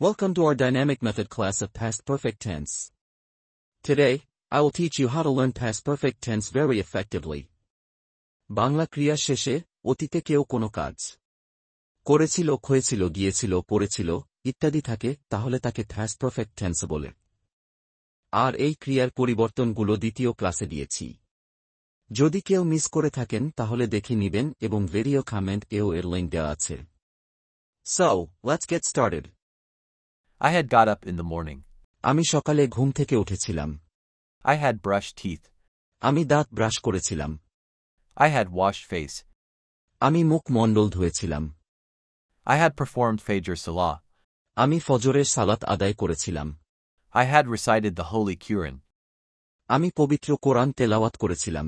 Welcome to our dynamic method class of past perfect tense. Today, I will teach you how to learn past perfect tense very effectively. Bangla ক্রিয়া শেষে অতীতে কেউ কোনো কাজ করেছিল, হয়েছিল, গিয়েছিল, পড়েছিল ইত্যাদি থাকে, তাহলে তাকে past perfect tense বলে। আর এই ক্রিয়ার পরিবর্তনগুলো দ্বিতীয় ক্লাসে দিয়েছি। যদি কেউ মিস করে থাকেন তাহলে দেখে নিবেন এবং ভিডিও কমেন্ট এও এর লিংক দেওয়া আছে। So, let's get started. I had got up in the morning. আমি সকালে ঘুম থেকে উঠেছিলাম। I had brushed teeth. আমি দাঁত ব্রাশ করেছিলাম। I had washed face. আমি মুখ মণ্ডল ধুয়েছিলাম। I had performed Fajr Salah. আমি ফজরের সালাত আদায় করেছিলাম। I had recited the Holy Quran. আমি পবিত্র কোরআন তেলাওয়াত করেছিলাম।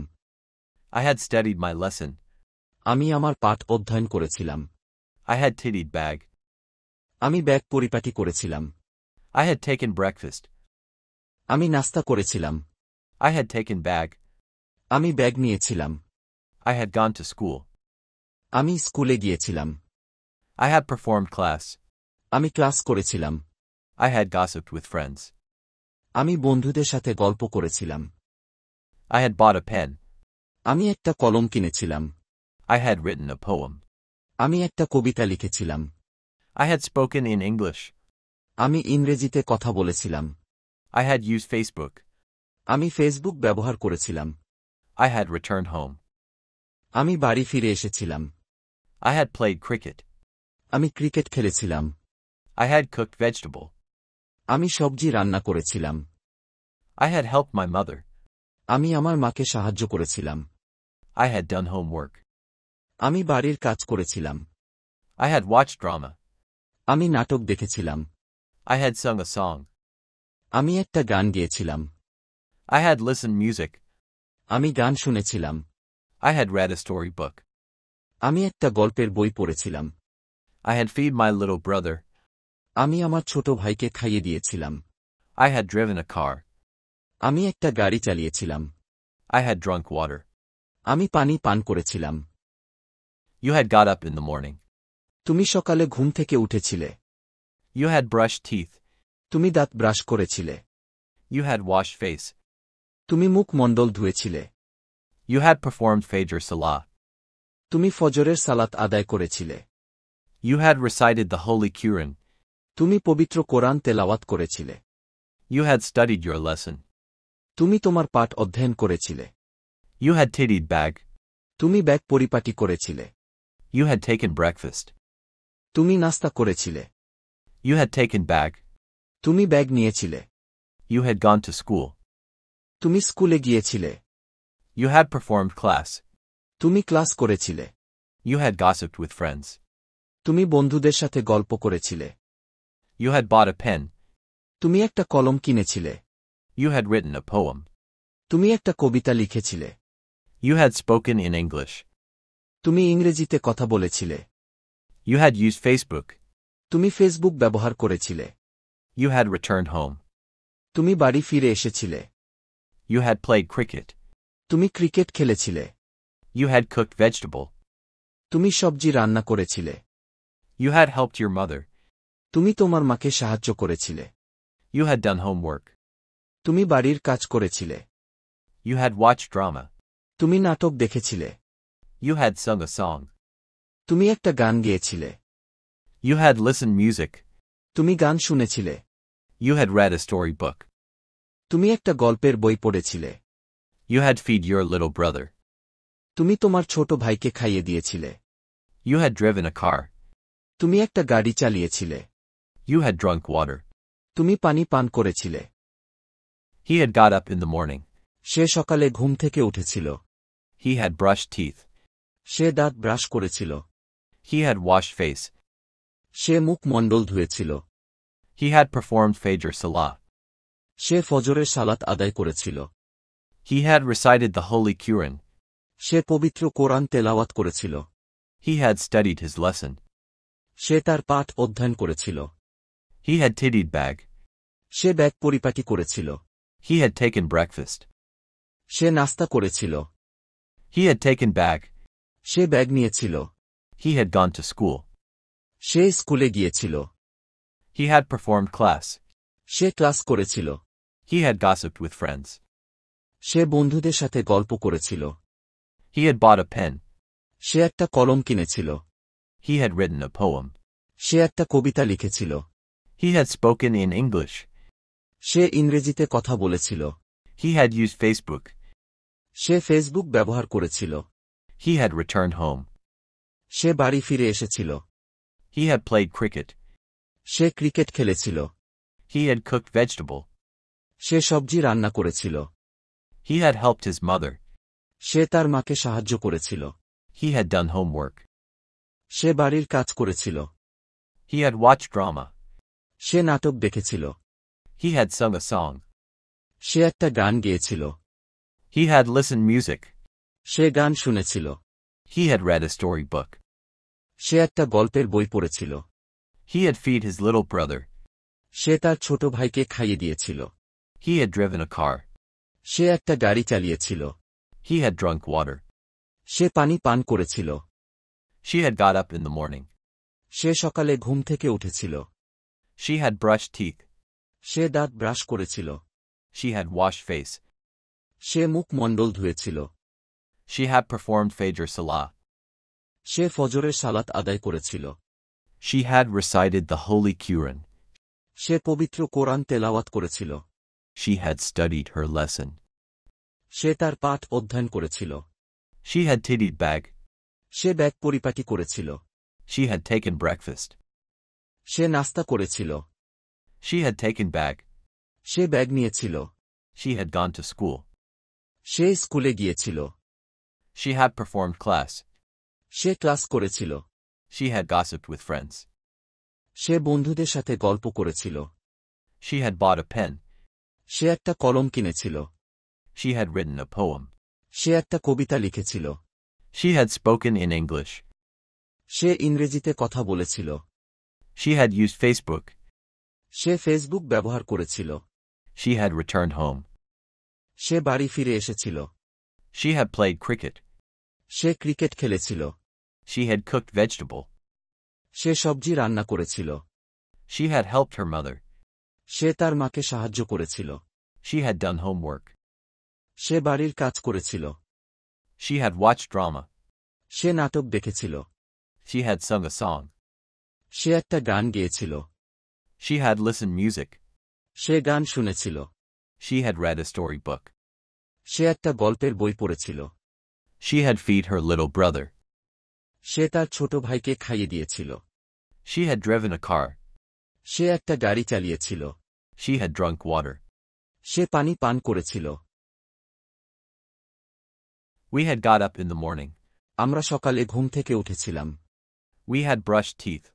I had studied my lesson. আমি আমার পাঠ অধ্যয়ন করেছিলাম। I had tidied bag. আমি ব্যাগ পরিপাটি করেছিলাম। I had taken breakfast. আমি নাস্তা করেছিলাম। I had taken bag. আমি ব্যাগ নিয়েছিলাম। I had gone to school. আমি স্কুলে গিয়েছিলাম। I had performed class. আমি ক্লাস করেছিলাম। I had gossiped with friends. আমি বন্ধুদের সাথে গল্প করেছিলাম। I had bought a pen. আমি একটা কলম কিনেছিলাম। I had written a poem. আমি একটা কবিতা লিখেছিলাম। I had spoken in English. আমি ইংরেজিতে কথা বলেছিলাম। I had used Facebook. আমি ফেসবুক ব্যবহার করেছিলাম। I had returned home. আমি বাড়ি ফিরে এসেছিলাম। I had played cricket. আমি ক্রিকেট খেলেছিলাম। I had cooked vegetable. আমি সবজি রান্না করেছিলাম। I had helped my mother. আমি আমার মাকে সাহায্য করেছিলাম। I had done homework. আমি বাড়ির কাজ করেছিলাম। I had watched drama. আমি নাটক দেখেছিলাম। I had sung a song. আমি একটা গান গেয়েছিলাম। I had listened music. আমি গান শুনেছিলাম। I had read a storybook. আমি একটা গল্পের বই পড়েছিলাম। I had feed my little brother. আমি আমার ছোট ভাইকে খাইয়ে দিয়েছিলাম। I had driven a car. আমি একটা গাড়ি চালিয়েছিলাম। I had drunk water. আমি পানি পান করেছিলাম। You had got up in the morning. তুমি সকালে ঘুম থেকে উঠেছিলে। You had brushed teeth. তুমি দাঁত ব্রাশ করেছিলে। You had washed face. তুমি মুখ মণ্ডল ধুয়েছিলে। You had performed Fajr Salah. তুমি ফজরের সালাত আদায় করেছিলে। You had recited the Holy Quran. তুমি পবিত্র কোরআন তেলাওয়াত করেছিলে। You had studied your lesson. তুমি তোমার পাঠ অধ্যয়ন করেছিলে। You had tidied bag. তুমি ব্যাগ পরিপাটি করেছিলে। You had taken breakfast. তুমি নাস্তা করেছিলে। You had taken bag. তুমি ব্যাগ নিয়েছিলে। You had gone to school. তুমি স্কুলে গিয়েছিলে। You had performed class. তুমি ক্লাস করেছিলে। You had gossiped with friends. তুমি বন্ধুদের সাথে গল্প করেছিলে। You had bought a pen. তুমি একটা কলম কিনেছিলে। You had written a poem. তুমি একটা কবিতা লিখেছিলে। You had spoken in English. তুমি ইংরেজিতে কথা বলেছিলে। You had used Facebook. তুমি ফেসবুক ব্যবহার করেছিলে। You had returned home. তুমি বাড়ি ফিরে এসেছিলে। You had played cricket. তুমি cricket খেলেছিলে। You had cooked vegetable. তুমি সবজি রান্না করেছিলে। You had helped your mother. তুমি তোমার মাকে সাহায্য করেছিলে। You had done homework. তুমি বাড়ির কাজ করেছিলে। You had watched drama. তুমি নাটক দেখেছিলে। You had sung a song. তুমি একটা গান গেয়েছিলে। You had listened music. তুমি গান শুনেছিলে। You had read a storybook. তুমি একটা গল্পের বই পড়েছিলে। You had feed your little brother. তুমি তোমার ছোট ভাইকে খাইয়ে দিয়েছিলে। You had driven a car. তুমি একটা গাড়ি চালিয়েছিলে। You had drunk water. তুমি পানি পান করেছিলে। He had got up in the morning. সে সকালে ঘুম থেকে উঠেছিল। He had brushed teeth. সে দাঁত ব্রাশ করেছিল। He had washed face. সে মুখ মণ্ডল ধুয়েছিল। He had performed Fajr Salah. সে ফজরের সালাত আদায় করেছিল। He had recited the Holy Quran. সে পবিত্র কোরআন তেলাওয়াত করেছিল। He had studied his lesson. সে তার পাঠ অধ্যয়ন করেছিল। He had tidied bag. Say bag পরিপাটি করেছিল। He had taken breakfast. সে নাস্তা করেছিল। He had taken bag. Say bag নিয়েছিল। He had gone to school. সে স্কুলে গিয়েছিল। He had performed class. Say class করেছিল। He had gossiped with friends. সে বন্ধুদের সাথে গল্প করেছিল। He had bought a pen. সে একটা কলম কিনেছিল। He had written a poem. সে একটা কবিতা লিখেছিল। He had spoken in English. সে ইংরেজিতে কথা বলেছিল। He had used Facebook. Say Facebook ব্যবহার করেছিল। He had returned home. সে বাড়ি ফিরে এসেছিল। He had played cricket. Say cricket খেলেছিল। He had cooked vegetable. সে সবজি রান্না করেছিল। He had helped his mother. সে তার মাকে সাহায্য করেছিল। He had done homework. সে বাড়ির কাজ করেছিল। He had watched drama. সে নাটক দেখেছিল। He had sung a song. সে একটা গান গেয়েছিল। He had listened music. সে গান শুনেছিল। He had read a storybook. সে একটা গল্পের বই পড়েছিল। He had fed his little brother. সে তার ছোট ভাইকে খাইয়ে দিয়েছিল। He had driven a car. সে একটা গাড়ি চালিয়েছিল। He had drunk water. সে পানি পান করেছিল। She had got up in the morning. সে সকালে ঘুম থেকে উঠেছিল। She had brushed teeth. সে দাঁত ব্রাশ করেছিল। She had washed face. সে মুখ মণ্ডল ধুয়েছিল। She had performed Fajr Salah. সে ফজরের সালাত আদায় করেছিল। She had recited the Holy Quran. সে পবিত্র কোরআন তেলাওয়াত করেছিল। She had studied her lesson. সে তার পাঠ অধ্যয়ন করেছিল। She had tidied bag. Say bag পরিপাটি করেছিল। She had taken breakfast. সে নাস্তা করেছিল। She had taken bag. Say bag নিয়েছিল। She had gone to school. সে স্কুলে গিয়েছিল। She had performed class. Say class করেছিল। She had gossiped with friends. সে বন্ধুদের সাথে গল্প করেছিল। She had bought a pen. সে একটা কলম কিনেছিল। She had written a poem. সে একটা কবিতা লিখেছিল। She had spoken in English. সে ইংরেজিতে কথা বলেছিল। She had used Facebook. Say Facebook ব্যবহার করেছিল। She had returned home. সে বাড়ি ফিরে এসেছিল। She had played cricket. Say cricket খেলেছিল। She had cooked vegetable. সে সবজি রান্না করেছিল। She had helped her mother. সে তার মাকে সাহায্য করেছিল। She had done homework. সে বাড়ির কাজ করেছিল। She had watched drama. সে নাটক দেখেছিল। She had sung a song. সে একটা গান গেয়েছিল। She had listened music. সে গান শুনেছিল। She had read a storybook. সে একটা গল্পের বই পড়েছিল। She had fed her little brother. সে তার ছোট ভাইকে খাইয়ে দিয়েছিল। She had driven a car. সে একটা গাড়ি চালিয়েছিল। She had drunk water. সে পানি পান করেছিল। We had got up in the morning. আমরা সকালে ঘুম থেকে উঠেছিলাম। We had brushed teeth.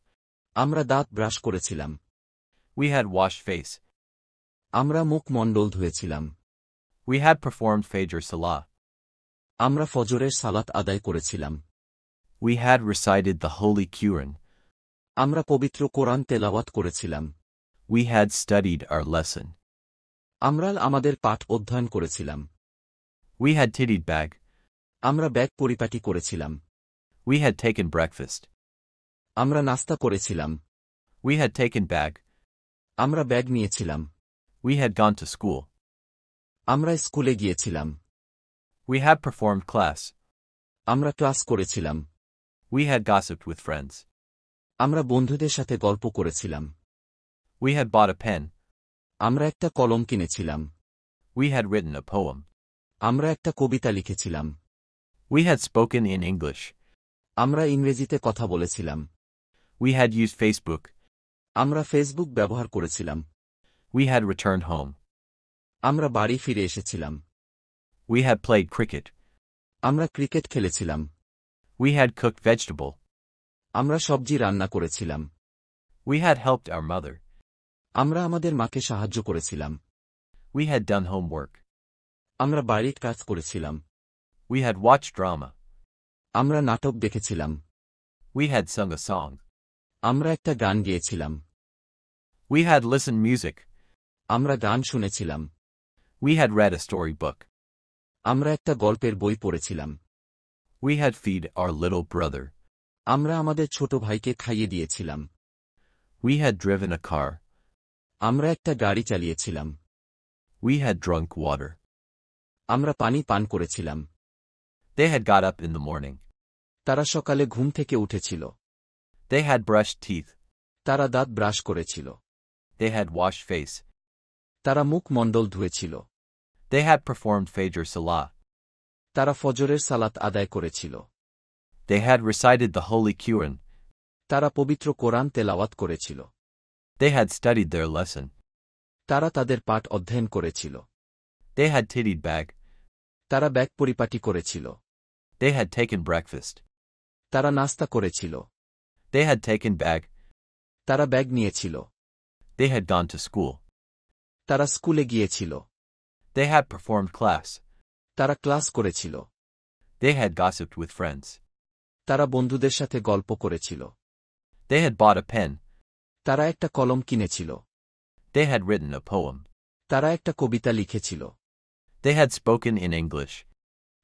আমরা দাঁত ব্রাশ করেছিলাম। We had washed face. আমরা মুখ মণ্ডল ধুয়েছিলাম। We had performed Fajr Salah. আমরা ফজরের সালাত আদায় করেছিলাম। We had recited the Holy Quran. আমরা পবিত্র কোরআন তেলাওয়াত করেছিলাম। We had studied our lesson. আমরা আমাদের পাঠ অধ্যয়ন করেছিলাম। We had tidied bag. আমরা ব্যাগ পরিপাটি করেছিলাম। We had taken breakfast. আমরা নাস্তা করেছিলাম। We had taken bag. আমরা ব্যাগ নিয়েছিলাম। We had gone to school. আমরা স্কুলে গিয়েছিলাম। We had performed class. আমরা ক্লাস করেছিলাম। We had gossiped with friends. আমরা বন্ধুদের সাথে গল্প করেছিলাম। We had bought a pen. আমরা একটা কলম কিনেছিলাম। We had written a poem. আমরা একটা কবিতা লিখেছিলাম। We had spoken in English. আমরা ইংরেজিতে কথা বলেছিলাম। We had used Facebook. আমরা ফেসবুক ব্যবহার করেছিলাম। We had returned home. আমরা বাড়ি ফিরে এসেছিলাম। We had played cricket. আমরা ক্রিকেট খেলেছিলাম। We had cooked vegetable. আমরা সবজি রান্না করেছিলাম। We had helped our mother. আমরা আমাদের মাকে সাহায্য করেছিলাম। We had done homework. আমরা বাড়ির কাজ করেছিলাম। We had watched drama. আমরা নাটক দেখেছিলাম। We had sung a song. আমরা একটা গান গেয়েছিলাম। We had listened music. আমরা গান শুনেছিলাম। We had read a storybook. আমরা একটা গল্পের বই পড়েছিলাম। We had fed our little brother. আমরা আমাদের ছোট ভাইকে খাইয়ে দিয়েছিলাম। We had driven a car. আমরা একটা গাড়ি চালিয়েছিলাম। We had drunk water. আমরা পানি পান করেছিলাম। They had got up in the morning. তারা সকালে ঘুম থেকে উঠেছিল। They had brushed teeth. তারা দাঁত ব্রাশ করেছিল। They had washed face. তারা মুখ মণ্ডল ধুয়েছিল। They had performed Fajr Salah. তারা ফজরের সালাত আদায় করেছিল। They had recited the Holy Quran. তারা পবিত্র কোরআন তেলাওয়াত করেছিল। They had studied their lesson. তারা তাদের পাঠ অধ্যয়ন করেছিল। They had tidied bag. তারা ব্যাগ পরিপাটি করেছিল। They had taken breakfast. তারা নাস্তা করেছিল। They had taken bag. তারা ব্যাগ নিয়েছিল। They had gone to school. তারা স্কুলে গিয়েছিল। They had performed class. তারা ক্লাস করেছিল। They had gossiped with friends. তারা বন্ধুদের সাথে গল্প করেছিল। They had bought a pen. তারা একটা কলম কিনেছিল। They had written a poem. তারা একটা কবিতা লিখেছিল। They had spoken in English.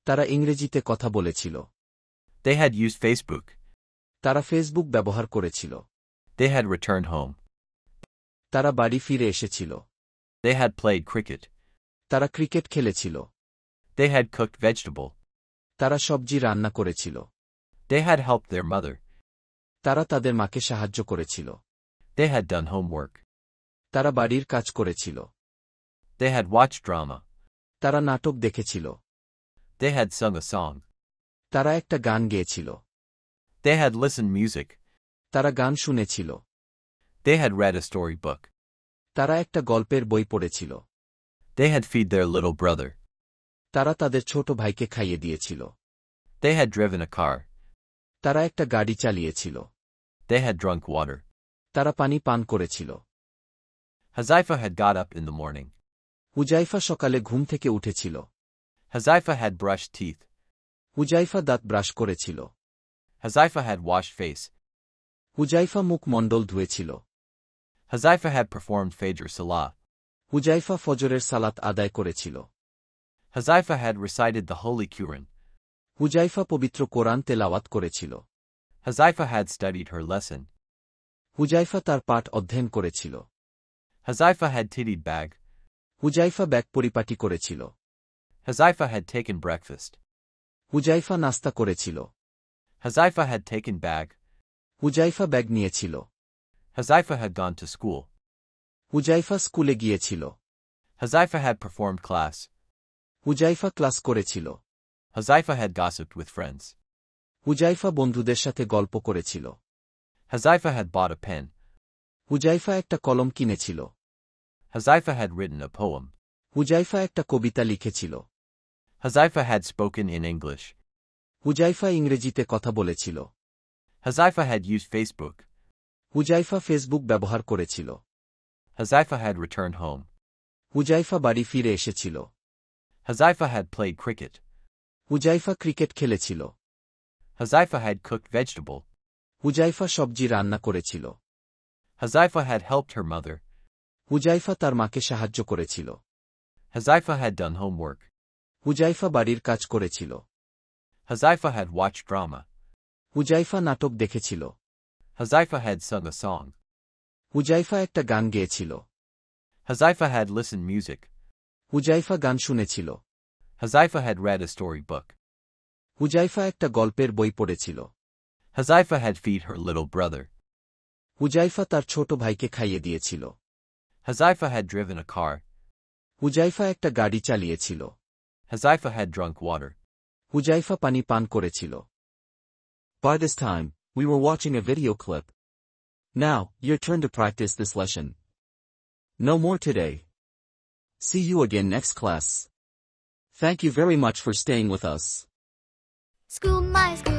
তারা ইংরেজিতে কথা বলেছিল। They had used Facebook. তারা ফেসবুক ব্যবহার করেছিল। They had returned home. তারা বাড়ি ফিরে এসেছিল। They had played cricket. তারা ক্রিকেট খেলেছিল। They had cooked vegetable. তারা সবজি রান্না করেছিল। They had helped their mother. তারা তাদের মাকে সাহায্য করেছিল। They had done homework. তারা বাড়ির কাজ করেছিল। They had watched drama. তারা নাটক দেখেছিল। They had sung a song. তারা একটা গান গেয়েছিল। They had listened music. তারা গান শুনেছিল। They had read a storybook. তারা একটা গল্পের বই পড়েছিল। They had fed their little brother. তারা তাদের ছোট ভাইকে খাইয়ে দিয়েছিল। They had driven a car. তারা একটা গাড়ি চালিয়েছিল। They had drunk water. তারা পানি পান করেছিল। Hazaifa had got up in the morning. Huzaifa সকালে ঘুম থেকে উঠেছিল। Hazaifa had brushed teeth. Huzaifa দাঁত ব্রাশ করেছিল। Hazaifa had washed face. Huzaifa মুখ মণ্ডল ধুয়েছিল। Hazaifa had performed Fajr Salah. Huzaifa ফজরের সালাত আদায় করেছিল। Hazaifa had recited the Holy Quran. Huzaifa পবিত্র কোরআন তেলাওয়াত করেছিল। Hazaifa had studied her lesson. Huzaifa তার পাঠ অধ্যয়ন করেছিল। Hazaifa had tidied bag. Huzaifa bag পরিপাটি করেছিল। Hazaifa had taken breakfast. Huzaifa নাস্তা করেছিল। Hazaifa had taken bag. Huzaifa bag নিয়েছিল। Hazaifa had gone to school. Huzaifa স্কুলে গিয়েছিল। Hazaifa had performed class. Huzaifa class করেছিল। Hazaifa had gossiped with friends. Huzaifa বন্ধুদের সাথে গল্প করেছিল। Hazaifa had bought a pen. Huzaifa একটা কলম কিনেছিল। Hazaifa had written a poem. Huzaifa একটা কবিতা লিখেছিল। Hazaifa had spoken in English. Huzaifa ইংরেজিতে কথা বলেছিল। Hazaifa had used Facebook. Huzaifa Facebook ব্যবহার করেছিল। Hazaifa had returned home. Huzaifa বাড়ি ফিরে এসেছিল। Hazaifa had played cricket. Huzaifa cricket খেলেছিল। Hazaifa had cooked vegetable. Huzaifa সবজি রান্না করেছিল। Hazaifa had helped her mother. Huzaifa তার মাকে সাহায্য করেছিল। Hazaifa had done homework. Huzaifa বাড়ির কাজ করেছিল। Hazaifa had watched drama. Huzaifa নাটক দেখেছিল। Hazaifa had sung a song. Huzaifa একটা গান গেয়েছিল। Hazaifa had listened music. Huzaifa গান শুনেছিল। Hazaifa had read a storybook. Huzaifa একটা গল্পের বই পড়েছিল। Hazaifa had fed her little brother. Huzaifa তার ছোট ভাইকে খাইয়ে দিয়েছিল। Hazaifa had driven a car. Huzaifa একটা গাড়ি চালিয়েছিল। Hazaifa had drunk water. Huzaifa পানি পান করেছিল। By this time, we were watching a video clip. Now, your turn to practice this lesson. No more today. See you again next class. Thank you very much for staying with us. School, my school.